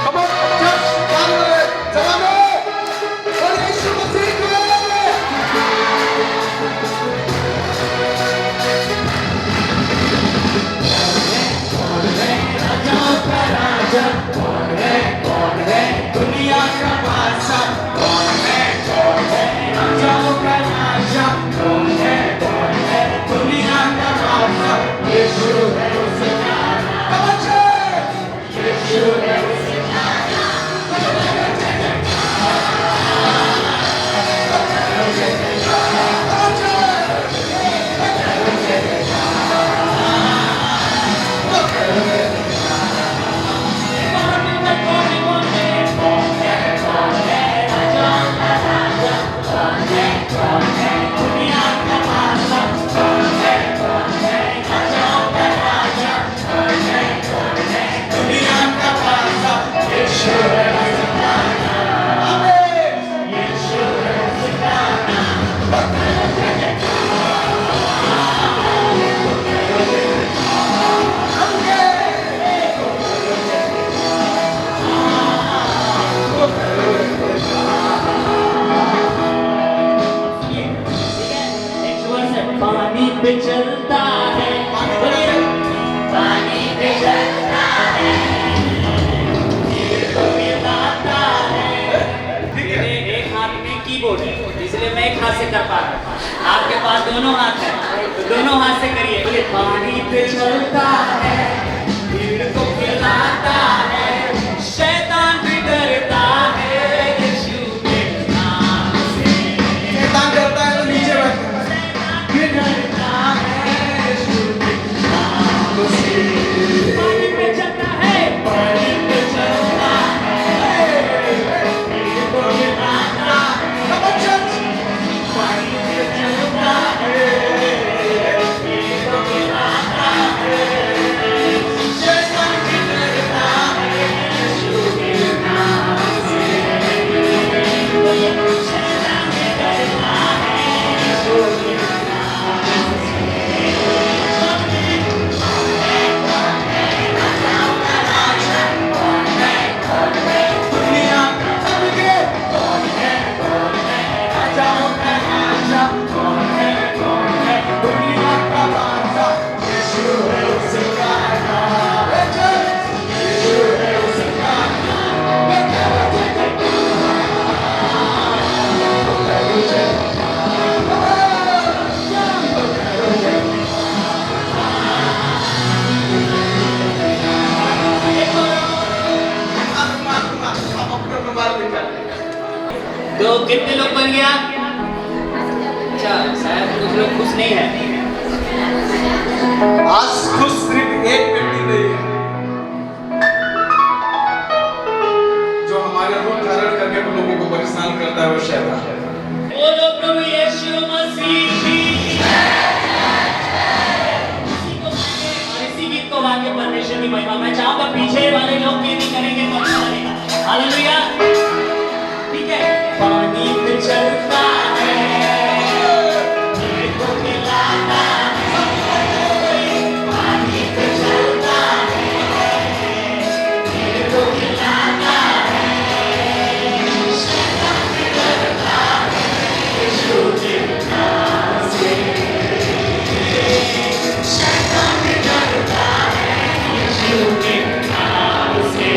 Come on, church, जवानों, और यीशु मसीह को राजाओं का राजा कौन है दुनिया का बादशाह कौन है राजाओं का राजा कौन है दुनिया का बादशाह यीशु है उसका नाम यीशु है उसका पानी पे चलता है पानी पे चलता है तो मिलाता है मेरे एक हाथ में कीबोर्ड है इसलिए मैं एक हाथ से कर पा रहा हूँ आपके पास दोनों हाथ है तो दोनों हाथ से करिए पानी पे चलता है भीड़ को खिलाता है शैतान भी डरता है यीशु के नाम से शैतान डरता है तो नीचे बैठो पानी पे चलता है पानी पे चलता है भीड़ को खिलाता पानी पे चलता है भीड़ को खिलाता है शैतान भी डरता है यीशु के नाम से शैतान भी डरता है यीशु के तो कितने लोग बन गया? अच्छा शायद कुछ लोग खुश नहीं है। आज खुश सिर्फ एक व्यक्ति नहीं है जो हमारे रूप धारण करके लोगों को परेशान करता है वो शैतान है। बोलो प्रभु यीशु मसीह की इसी गीत को आगे परमेश्वर की महिमा मैं चाहूंगा पीछे वाले लोग ये नहीं करेंगे तो अच्छा लगेगा। हालेलुया। ठीक है पानी पे चलता है भीड़ को खिलाता है पानी पे चलता है भीड़ को खिलाता है शैतान भी डरता है यीशु के नाम से शैतान भी डरता है यीशु के नाम से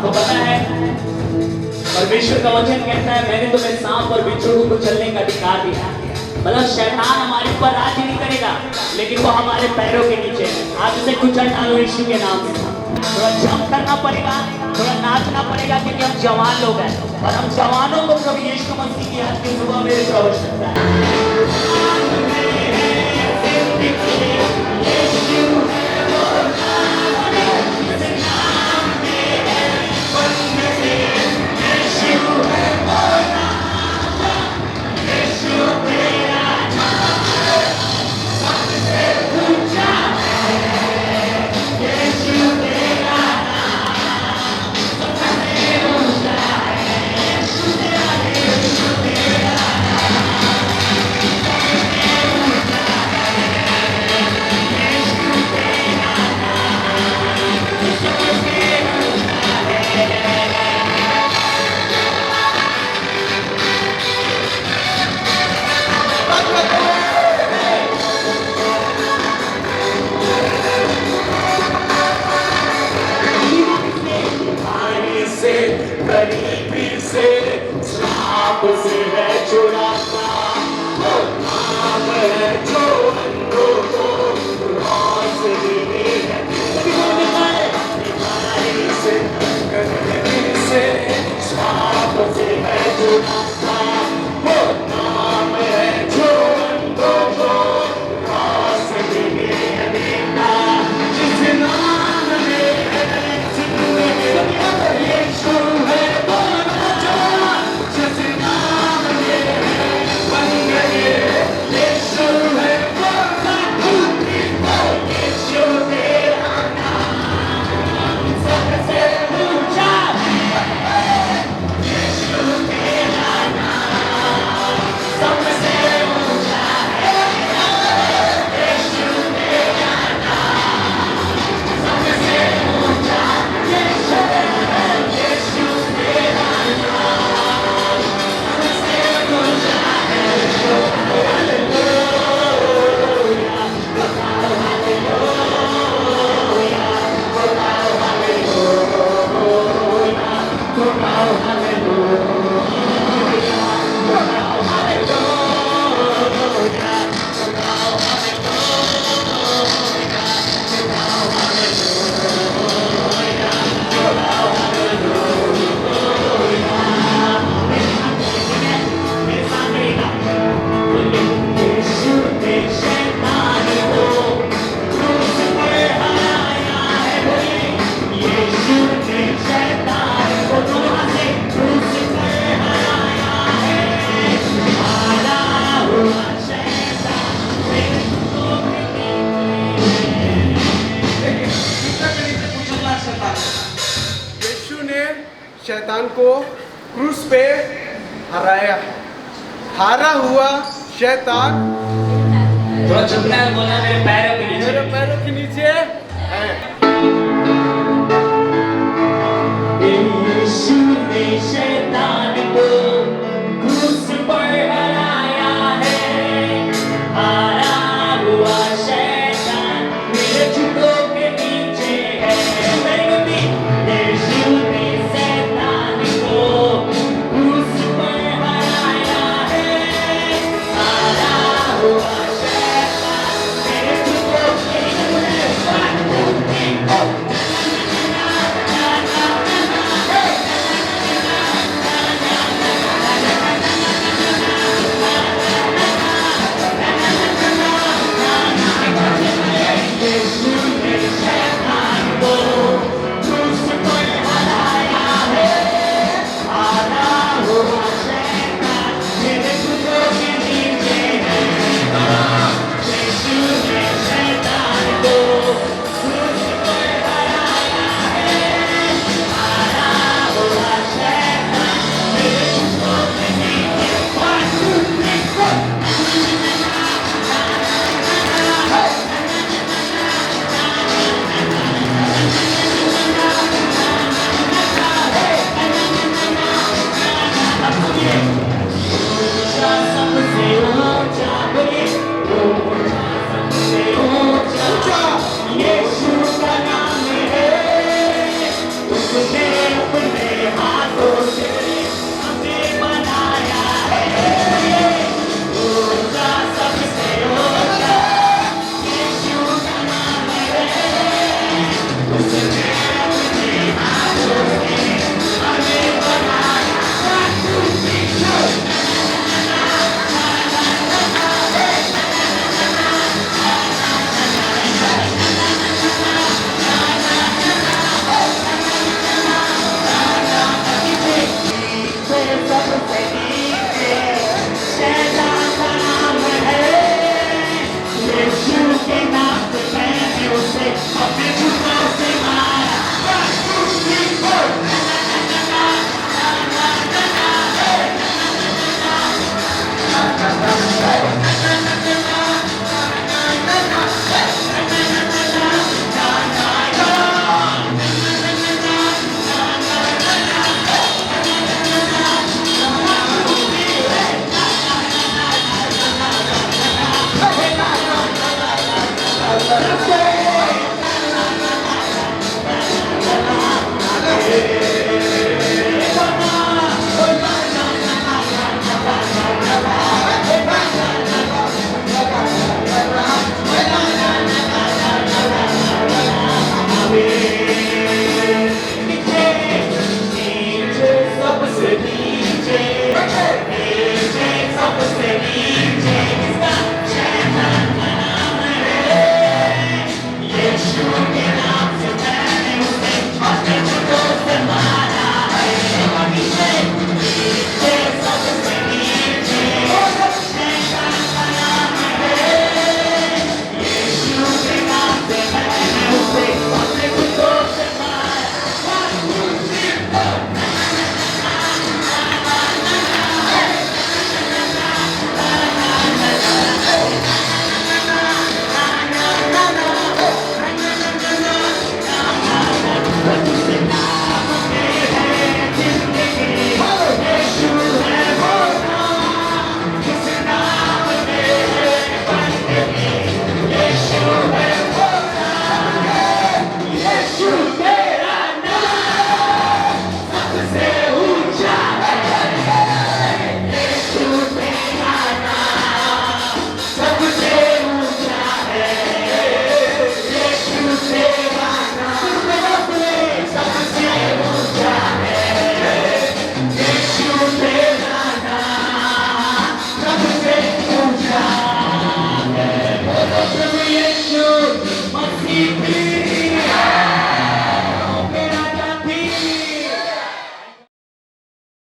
आपको पता है परमेश्वर का वचन कहता है मैंने तुम्हें सांप और बिच्छू को चलने का अधिकार दिया। मतलब शैतान हमारे ऊपर राज नहीं करेगा, लेकिन वो हमारे पैरों के नीचे है। आप इसे कुचल डालो यीशु के नाम से। थोड़ा जंप करना पड़ेगा, थोड़ा नाचना पड़ेगा, क्योंकि हम जवान लोग हैं और हम जवानों को कभी यीशु मसीह की आज की सुबह मेरे को आवश्यकता है। गरीबी से सांप से है छुड़ाता, वो नाम है जो अंधों को रोशनी है। बीमारी से गरीबी से सांप से है छुड़ाता, वो नाम है जो अंधों को रोशनी देता। जिस नाम में यीशु है शैतान को क्रूस पे हराया। हारा हुआ शैतान थोड़ा चुपना है, बोला मेरे पैरों के नीचे। मेरे पैरों के नीचे